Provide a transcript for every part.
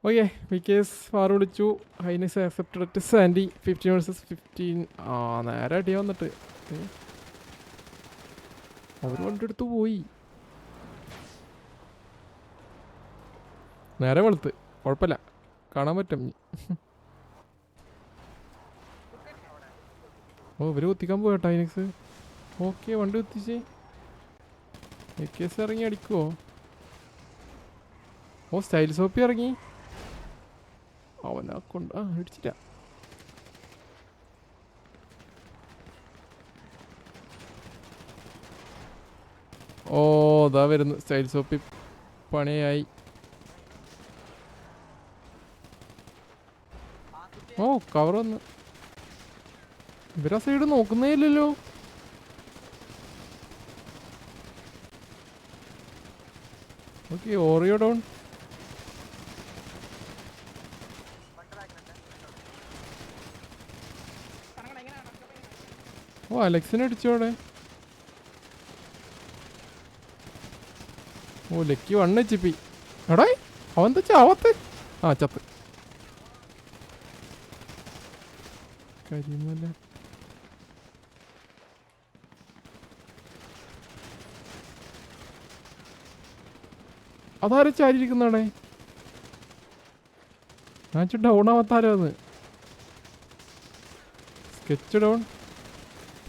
Okay വിക്കേസ് വാർ വിളിച്ചു. Highness accepted at Sandy 15 vs 15. ആ നേരെ അടിയാ വന്നിട്ട് അവർ വണ്ടെടുത്ത് പോയി. നേരെ വെളുത്ത് കുഴപ്പമില്ല, കാണാൻ പറ്റും. ഓ ഇവര് കുത്തിക്കാൻ പോയട്ടോ ഹൈനക്സ്. ഓക്കെ വണ്ടി കുത്തിച്ച് വിക്കേസ് ഇറങ്ങി അടിക്കുവോ? ഓ സ്റ്റൈൽ സോപ്പി ഇറങ്ങി. അവനെ കൊണ്ട് അടിച്ചില്ല. ഓ ഇതാ വരുന്നു സ്റ്റൈൽ സോപ്പി. പണിയായി. ഓ കവർ വന്ന്. ഇവരാ സൈഡ് നോക്കുന്നേ ഇല്ലല്ലോ. Okay Oreo down. ഓ അലക്സിനെ അടിച്ചോടെ. Oh lucky 1 HP. എടാ അവൻ എന്താ ചാവത്ത്? ആ ചത്ത്. കരിമല്ല. അതാരെ ചാരിയിരിക്കുന്നവിടെ? ഞാൻ ഡൗൺ ആവാത്താരോ അത്. Sketch down.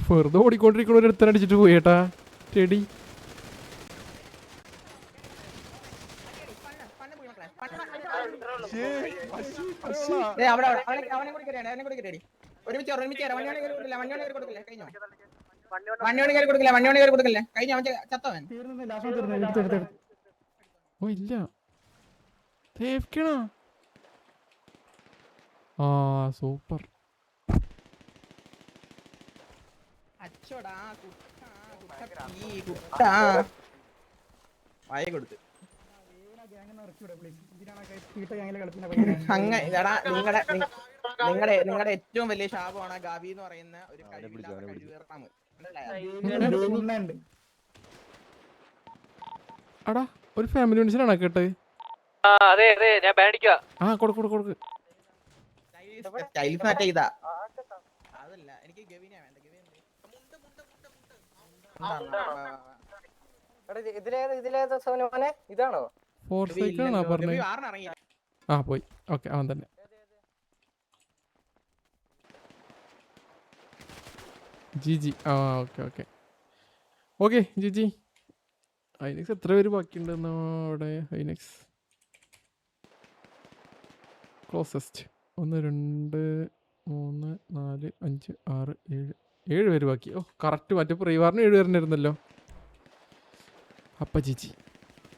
വെറുതെ ഓടിക്കൊണ്ടിരിക്കണ ഒരു എടുത്തടിച്ചിട്ട് പോയി ഏട്ടാ ടെടി. ഓ ഇല്ല ആ സൂപ്പർ. നിങ്ങളുടെ ഏറ്റവും വലിയ ശാപമാണ് ഗാവി എന്ന് പറയുന്ന ഒരു അടാ ഒരു ഫാമിലി ഫംഗ്ഷനാണ് കേട്ടെ. അതെ അതെ ഞാൻ പേടിക്ക. ആ കൊടുക്ക് കൊടുക്ക്. അതല്ല എനിക്ക് ഗവിനെ വേണ്ട. ഇതാണോ ഫോർ സൈക്കിളാണോ പറഞ്ഞത്? ആ പോയി. ഓക്കെ അവൻ തന്നെ. ജി ആ ഓക്കെ ഓക്കെ ഓക്കെ ജി. ഹൈനെക്സ് എത്ര പേര് ബാക്കിയുണ്ടെന്നോ അവിടെ? ഹൈനെക്സ് ക്ലോസസ്റ്റ് 1 2 3 4 5 6 7 പേര് ബാക്കി. ഓ കറക്റ്റ്. മറ്റേ പ്രീവാറിന് 7 പേരുണ്ടായിരുന്നല്ലോ. അപ്പം ജി